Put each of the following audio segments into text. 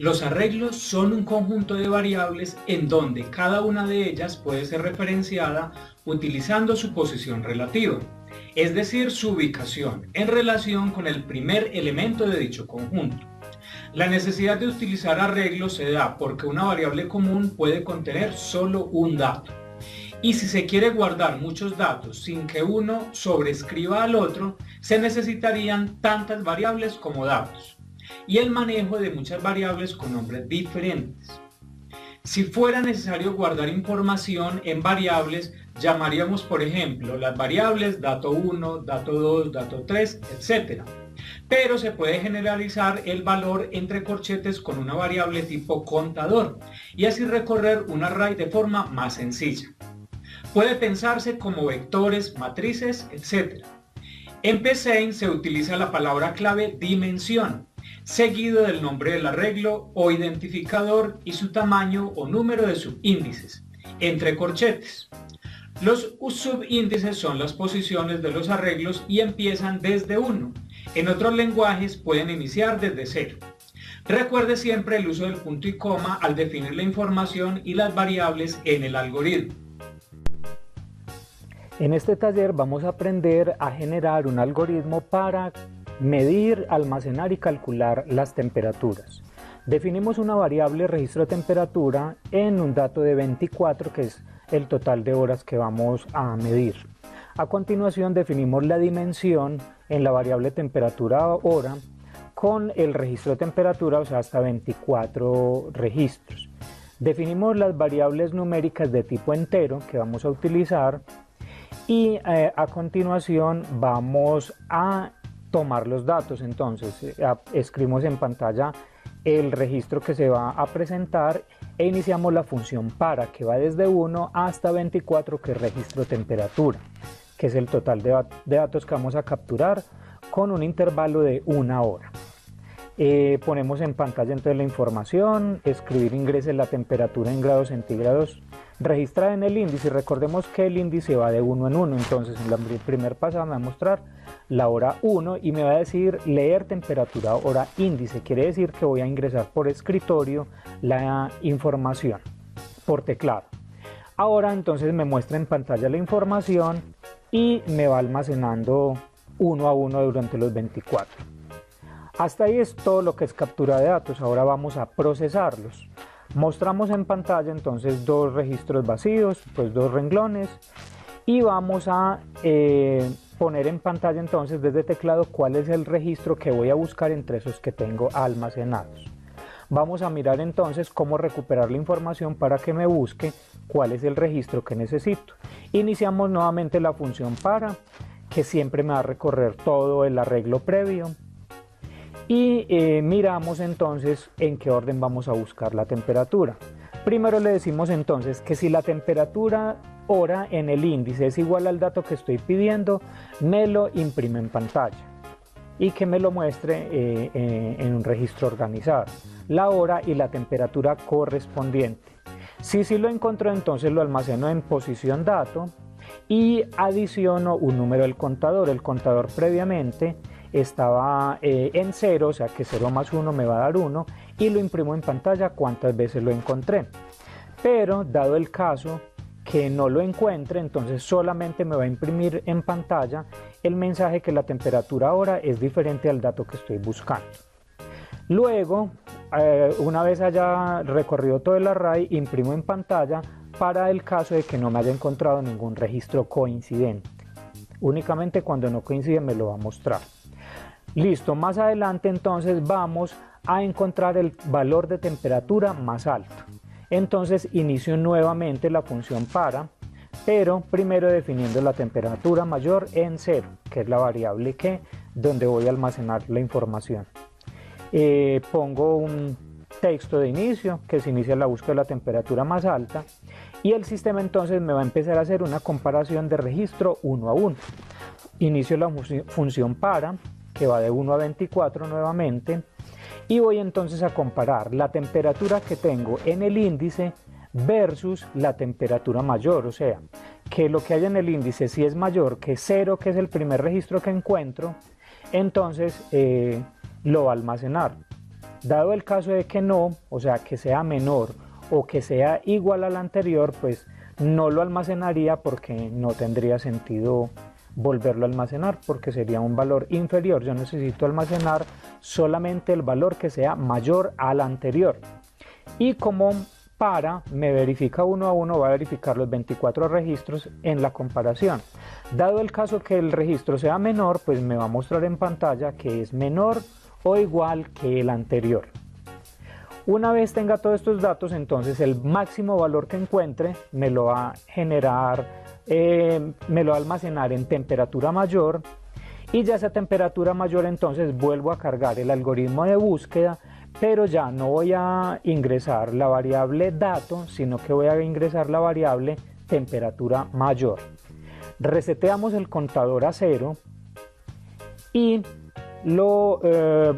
Los arreglos son un conjunto de variables en donde cada una de ellas puede ser referenciada utilizando su posición relativa, es decir, su ubicación en relación con el primer elemento de dicho conjunto. La necesidad de utilizar arreglos se da porque una variable común puede contener solo un dato. Y si se quiere guardar muchos datos sin que uno sobrescriba al otro, se necesitarían tantas variables como datos, y el manejo de muchas variables con nombres diferentes. Si fuera necesario guardar información en variables, llamaríamos por ejemplo las variables dato 1, dato 2, dato 3, etc. Pero se puede generalizar el valor entre corchetes con una variable tipo contador y así recorrer un array de forma más sencilla. Puede pensarse como vectores, matrices, etc. En Psein se utiliza la palabra clave dimensión, seguido del nombre del arreglo o identificador y su tamaño o número de subíndices, entre corchetes. Los subíndices son las posiciones de los arreglos y empiezan desde 1. En otros lenguajes pueden iniciar desde 0. Recuerde siempre el uso del punto y coma al definir la información y las variables en el algoritmo. En este taller vamos a aprender a generar un algoritmo para medir, almacenar y calcular las temperaturas. Definimos una variable registro de temperatura en un dato de 24, que es el total de horas que vamos a medir. A continuación definimos la dimensión en la variable temperatura hora con el registro de temperatura, o sea, hasta 24 registros. Definimos las variables numéricas de tipo entero que vamos a utilizar y a continuación vamos a tomar los datos. Entonces escribimos en pantalla el registro que se va a presentar e iniciamos la función para, que va desde 1 hasta 24, que es registro temperatura, que es el total de datos que vamos a capturar con un intervalo de 1 hora. Ponemos en pantalla entonces la información, escribir ingrese la temperatura en grados centígrados registrada en el índice. Recordemos que el índice va de 1 en 1, entonces en la primer pasada me va a mostrar la hora 1 y me va a decir leer temperatura hora índice, quiere decir que voy a ingresar por escritorio la información por teclado. Ahora entonces me muestra en pantalla la información y me va almacenando uno a uno durante los 24. Hasta ahí es todo lo que es captura de datos. Ahora vamos a procesarlos. Mostramos en pantalla entonces dos registros vacíos, pues dos renglones, y vamos a poner en pantalla entonces desde teclado cuál es el registro que voy a buscar entre esos que tengo almacenados. Vamos a mirar entonces cómo recuperar la información para que me busque cuál es el registro que necesito. Iniciamos nuevamente la función para, que siempre me va a recorrer todo el arreglo previo. Y miramos entonces en qué orden vamos a buscar la temperatura. Primero le decimos entonces que si la temperatura hora en el índice es igual al dato que estoy pidiendo, me lo imprime en pantalla y que me lo muestre en un registro organizado, la hora y la temperatura correspondiente. Si lo encontró, entonces lo almaceno en posición dato y adiciono un número al contador. El contador previamente estaba en 0, o sea que 0 más 1 me va a dar 1, y lo imprimo en pantalla cuántas veces lo encontré. Pero dado el caso que no lo encuentre, entonces solamente me va a imprimir en pantalla el mensaje que la temperatura ahora es diferente al dato que estoy buscando. Luego, una vez haya recorrido todo el array, imprimo en pantalla para el caso de que no me haya encontrado ningún registro coincidente. Únicamente cuando no coincide me lo va a mostrar. Listo, más adelante entonces vamos a encontrar el valor de temperatura más alto. Entonces inicio nuevamente la función para, pero primero definiendo la temperatura mayor en 0, que es la variable donde voy a almacenar la información. Pongo un texto de inicio, que se inicia la búsqueda de la temperatura más alta, y el sistema entonces me va a empezar a hacer una comparación de registro 1 a 1. Inicio la función para, que va de 1 a 24 nuevamente, y voy entonces a comparar la temperatura que tengo en el índice versus la temperatura mayor, o sea, que lo que hay en el índice si es mayor que 0, que es el primer registro que encuentro, entonces lo va a almacenar. Dado el caso de que no, o sea que sea menor o que sea igual al anterior, pues no lo almacenaría porque no tendría sentido volverlo a almacenar porque sería un valor inferior. Yo necesito almacenar solamente el valor que sea mayor al anterior. Y como para me verifica uno a uno, va a verificar los 24 registros en la comparación. Dado el caso que el registro sea menor, pues me va a mostrar en pantalla que es menor o igual que el anterior. Una vez tenga todos estos datos, entonces el máximo valor que encuentre me lo va a generar, me lo va a almacenar en temperatura mayor, y ya esa temperatura mayor entonces vuelvo a cargar el algoritmo de búsqueda, pero ya no voy a ingresar la variable dato, sino que voy a ingresar la variable temperatura mayor. Reseteamos el contador a 0 y lo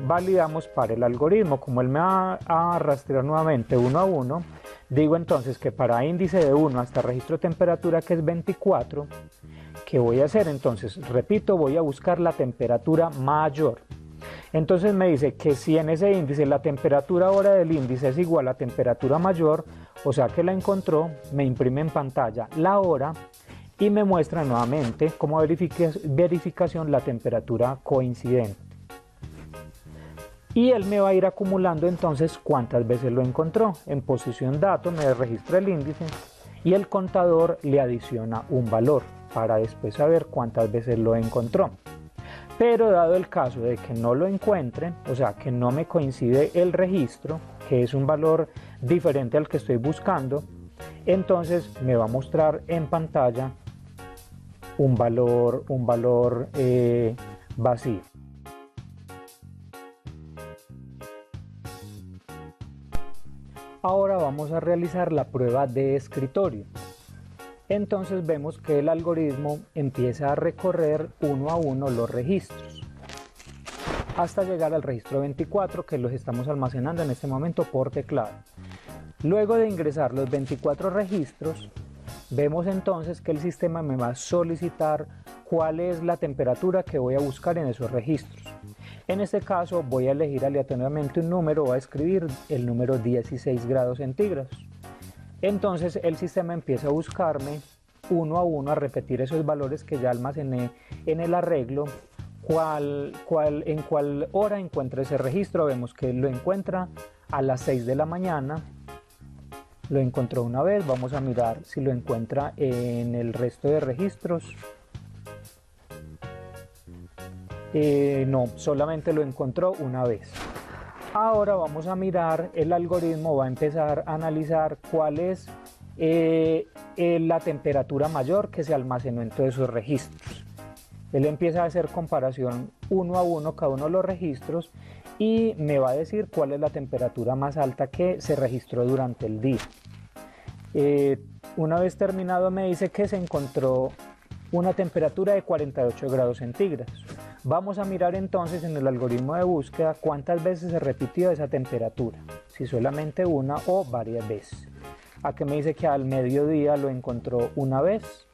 validamos para el algoritmo. Como él me va a rastrear nuevamente uno a uno, digo entonces que para índice de 1 hasta registro de temperatura, que es 24, ¿qué voy a hacer? Entonces, repito, voy a buscar la temperatura mayor. Entonces me dice que si en ese índice la temperatura hora del índice es igual a temperatura mayor, o sea que la encontró, me imprime en pantalla la hora y me muestra nuevamente como verificación la temperatura coincidente. Y él me va a ir acumulando entonces cuántas veces lo encontró. En posición dato me registra el índice y el contador le adiciona un valor para después saber cuántas veces lo encontró. Pero dado el caso de que no lo encuentre, o sea que no me coincide el registro, que es un valor diferente al que estoy buscando, entonces me va a mostrar en pantalla un valor vacío. Ahora vamos a realizar la prueba de escritorio. Entonces vemos que el algoritmo empieza a recorrer uno a uno los registros hasta llegar al registro 24, que los estamos almacenando en este momento por teclado. Luego de ingresar los 24 registros, vemos entonces que el sistema me va a solicitar cuál es la temperatura que voy a buscar en esos registros. En este caso voy a elegir aleatoriamente un número, voy a escribir el número 16 grados centígrados. Entonces el sistema empieza a buscarme uno a uno, a repetir esos valores que ya almacené en el arreglo, en cuál hora encuentra ese registro. Vemos que lo encuentra a las 6 de la mañana, lo encontró una vez. Vamos a mirar si lo encuentra en el resto de registros. No, solamente lo encontró una vez. Ahora vamos a mirar, el algoritmo va a empezar a analizar cuál es la temperatura mayor que se almacenó en todos esos registros. Él empieza a hacer comparación uno a uno cada uno de los registros y me va a decir cuál es la temperatura más alta que se registró durante el día. Una vez terminado me dice que se encontró una temperatura de 48 grados centígrados. Vamos a mirar entonces en el algoritmo de búsqueda cuántas veces se repitió esa temperatura, si solamente una o varias veces. Aquí me dice que al mediodía lo encontró una vez.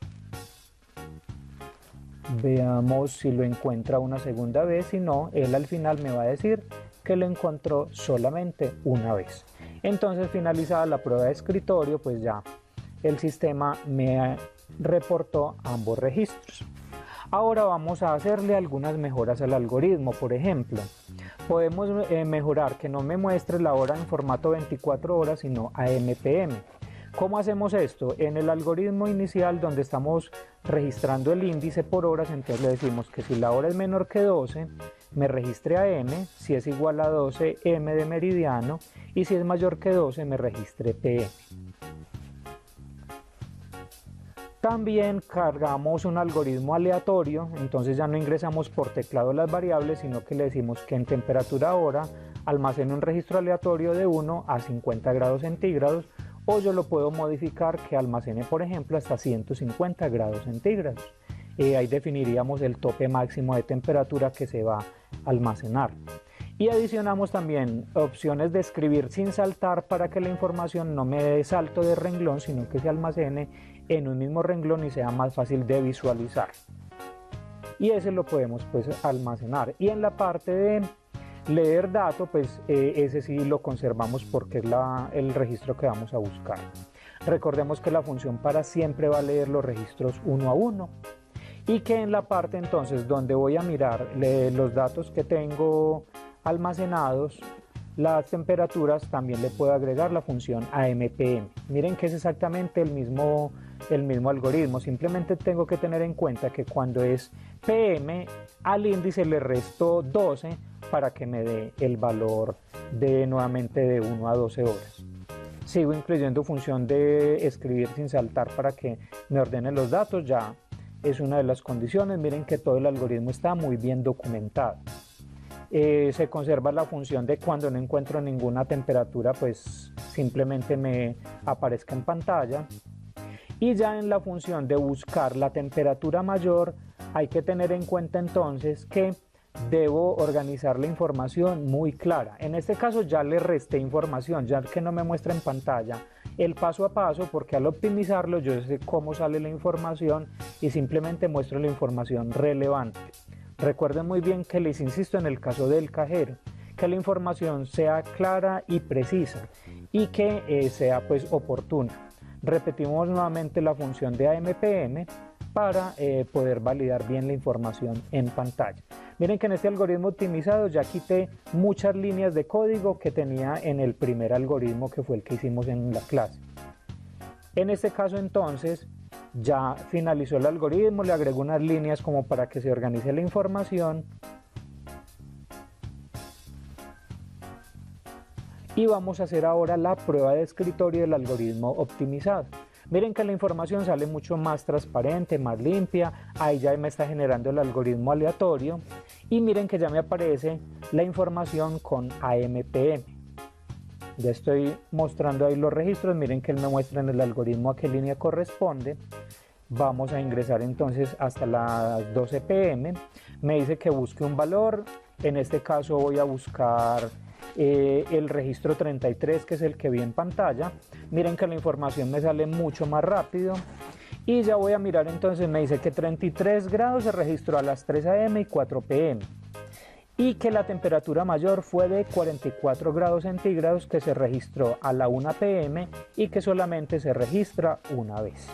Veamos si lo encuentra una segunda vez. Si no, él al final me va a decir que lo encontró solamente una vez. Entonces, finalizada la prueba de escritorio, pues ya el sistema me reportó ambos registros. Ahora vamos a hacerle algunas mejoras al algoritmo. Por ejemplo, podemos mejorar que no me muestre la hora en formato 24 horas, sino AM/PM. ¿Cómo hacemos esto? En el algoritmo inicial, donde estamos registrando el índice por horas, entonces le decimos que si la hora es menor que 12, me registre AM, si es igual a 12, M de meridiano, y si es mayor que 12, me registre PM. También cargamos un algoritmo aleatorio, entonces ya no ingresamos por teclado las variables, sino que le decimos que en temperatura hora almacene un registro aleatorio de 1 a 50 grados centígrados, o yo lo puedo modificar que almacene, por ejemplo, hasta 150 grados centígrados. Ahí definiríamos el tope máximo de temperatura que se va a almacenar. Y adicionamos también opciones de escribir sin saltar para que la información no me dé salto de renglón, sino que se almacene en un mismo renglón y sea más fácil de visualizar. Y ese lo podemos pues almacenar. Y en la parte de Leer dato, pues ese sí lo conservamos porque es el registro que vamos a buscar. Recordemos que la función para siempre va a leer los registros uno a uno y que en la parte entonces donde voy a mirar los datos que tengo almacenados, las temperaturas, también le puedo agregar la función AMPM. Miren que es exactamente el mismo algoritmo, simplemente tengo que tener en cuenta que cuando es PM al índice le resto 12 para que me dé el valor nuevamente de 1 a 12 horas. Sigo incluyendo función de escribir sin saltar para que me ordene los datos, ya es una de las condiciones. Miren que todo el algoritmo está muy bien documentado. Se conserva la función de cuando no encuentro ninguna temperatura, pues simplemente me aparezca en pantalla. Y ya en la función de buscar la temperatura mayor, hay que tener en cuenta entonces que debo organizar la información muy clara. En este caso ya le resté información, ya que no me muestra en pantalla el paso a paso, porque al optimizarlo yo sé cómo sale la información y simplemente muestro la información relevante. Recuerden muy bien que les insisto en el caso del cajero, que la información sea clara y precisa y que sea pues oportuna. Repetimos nuevamente la función de AMPM para poder validar bien la información en pantalla. Miren que en este algoritmo optimizado ya quité muchas líneas de código que tenía en el primer algoritmo, que fue el que hicimos en la clase. En este caso entonces ya finalizó el algoritmo, le agrego unas líneas como para que se organice la información. Y vamos a hacer ahora la prueba de escritorio del algoritmo optimizado. Miren que la información sale mucho más transparente, más limpia. Ahí ya me está generando el algoritmo aleatorio. Y miren que ya me aparece la información con AMPM. Ya estoy mostrando ahí los registros. Miren que él me muestra en el algoritmo a qué línea corresponde. Vamos a ingresar entonces hasta las 12 pm. Me dice que busque un valor. En este caso voy a buscar el registro 33, que es el que vi en pantalla. Miren que la información me sale mucho más rápido. Y ya voy a mirar entonces, me dice que 33 grados se registró a las 3 am y 4 pm. Y que la temperatura mayor fue de 44 grados centígrados que se registró a la 1 pm y que solamente se registra una vez.